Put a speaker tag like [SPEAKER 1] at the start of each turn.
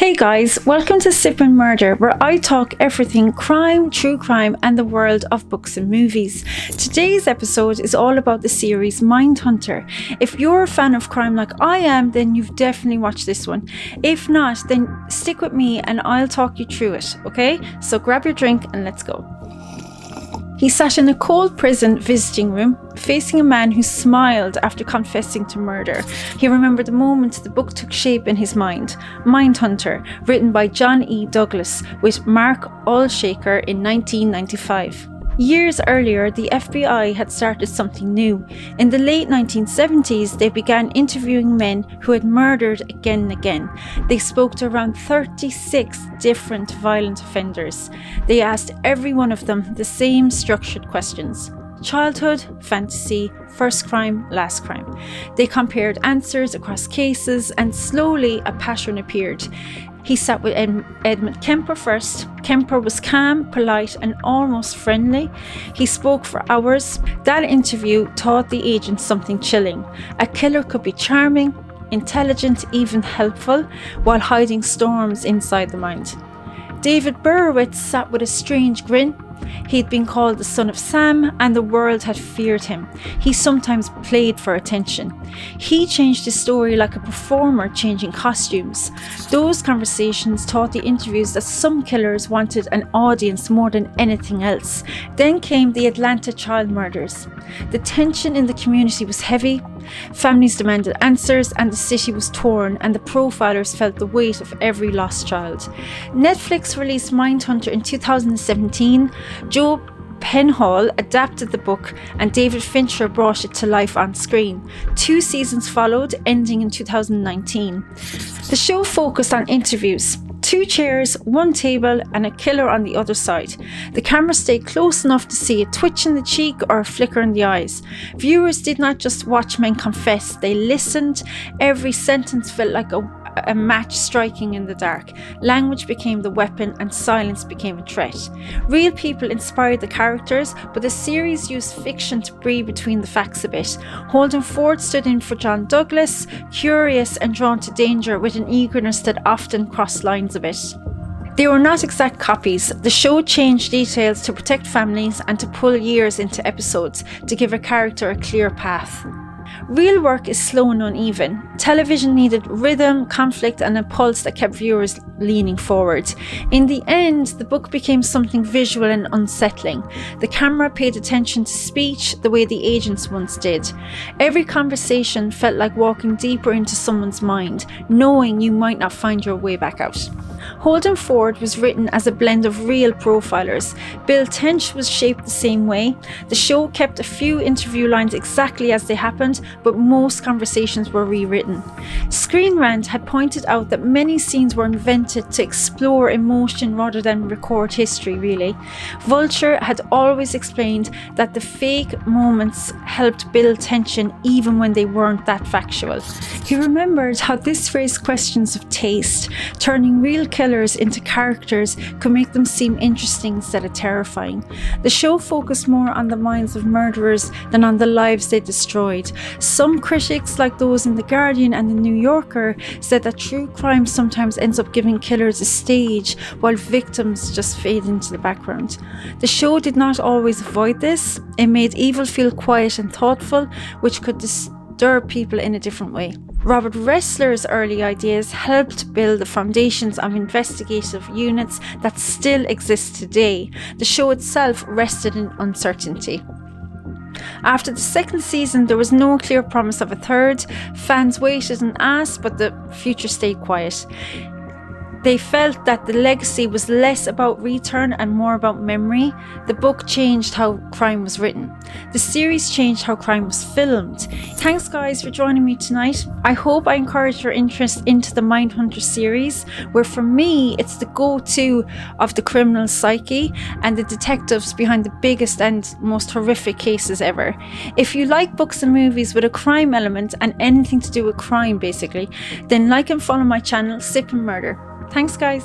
[SPEAKER 1] Hey guys, welcome to Sip and Murder, where I talk everything crime, true crime, and the world of books and movies. Today's episode is all about the series MindHunter. If you're a fan of crime like I am, then you've definitely watched this one. If not, then stick with me and I'll talk you through it, okay? So grab your drink and let's go. He sat in a cold prison visiting room, facing a man who smiled after confessing to murder. He remembered the moment the book took shape in his mind. MindHunter, written by John E. Douglas with Mark Olshaker in 1995. Years earlier, the FBI had started something new. In the late 1970s, they began interviewing men who had murdered again and again. They spoke to around 36 different violent offenders. They asked every one of them the same structured questions. Childhood, fantasy, first crime, last crime. They compared answers across cases, and slowly a pattern appeared. He sat with Edmund Kemper first. Kemper was calm, polite, and almost friendly. He spoke for hours. That interview taught the agent something chilling. A killer could be charming, intelligent, even helpful, while hiding storms inside the mind. David Burowitz sat with a strange grin. He'd been called the son of Sam, and the world had feared him. He sometimes played for attention. He changed his story like a performer changing costumes. Those conversations taught the interviews that some killers wanted an audience more than anything else. Then came the Atlanta child murders. The tension in the community was heavy. Families demanded answers, and the city was torn, and the profilers felt the weight of every lost child. Netflix released MindHunter in 2017. Joe Penhall adapted the book, and David Fincher brought it to life on screen. 2 seasons followed, ending in 2019. The show focused on interviews. 2 chairs, 1 table, and a killer on the other side. The camera stayed close enough to see a twitch in the cheek or a flicker in the eyes. Viewers did not just watch men confess, they listened. Every sentence felt like a match striking in the dark. Language became the weapon and silence became a threat. Real people inspired the characters, but the series used fiction to breathe between the facts a bit. Holden Ford stood in for John Douglas, curious and drawn to danger with an eagerness that often crossed lines a bit. They were not exact copies. The show changed details to protect families and to pull years into episodes to give a character a clear path. Real work is slow and uneven. Television needed rhythm, conflict, and a pulse that kept viewers leaning forward. In the end, the book became something visual and unsettling. The camera paid attention to speech the way the agents once did. Every conversation felt like walking deeper into someone's mind, knowing you might not find your way back out. Holden Ford was written as a blend of real profilers. Bill Tench was shaped the same way. The show kept a few interview lines exactly as they happened, but most conversations were rewritten. Screen Rant had pointed out that many scenes were invented to explore emotion rather than record history, really. Vulture had always explained that the fake moments helped build tension even when they weren't that factual. He remembered how this raised questions of taste. Turning real killers into characters could make them seem interesting instead of terrifying. The show focused more on the minds of murderers than on the lives they destroyed. Some critics, like those in The Guardian and The New Yorker, said that true crime sometimes ends up giving killers a stage while victims just fade into the background. The show did not always avoid this. It made evil feel quiet and thoughtful, which could disturb people in a different way. Robert Ressler's early ideas helped build the foundations of investigative units that still exist today. The show itself rested in uncertainty. After the 2nd season, there was no clear promise of a 3rd. Fans waited and asked, but the future stayed quiet. They felt that the legacy was less about return and more about memory. The book changed how crime was written. The series changed how crime was filmed. Thanks guys for joining me tonight. I hope I encouraged your interest into the MindHunter series, where for me it's the go-to of the criminal psyche and the detectives behind the biggest and most horrific cases ever. If you like books and movies with a crime element and anything to do with crime basically, then like and follow my channel, Sip and Murder. Thanks guys.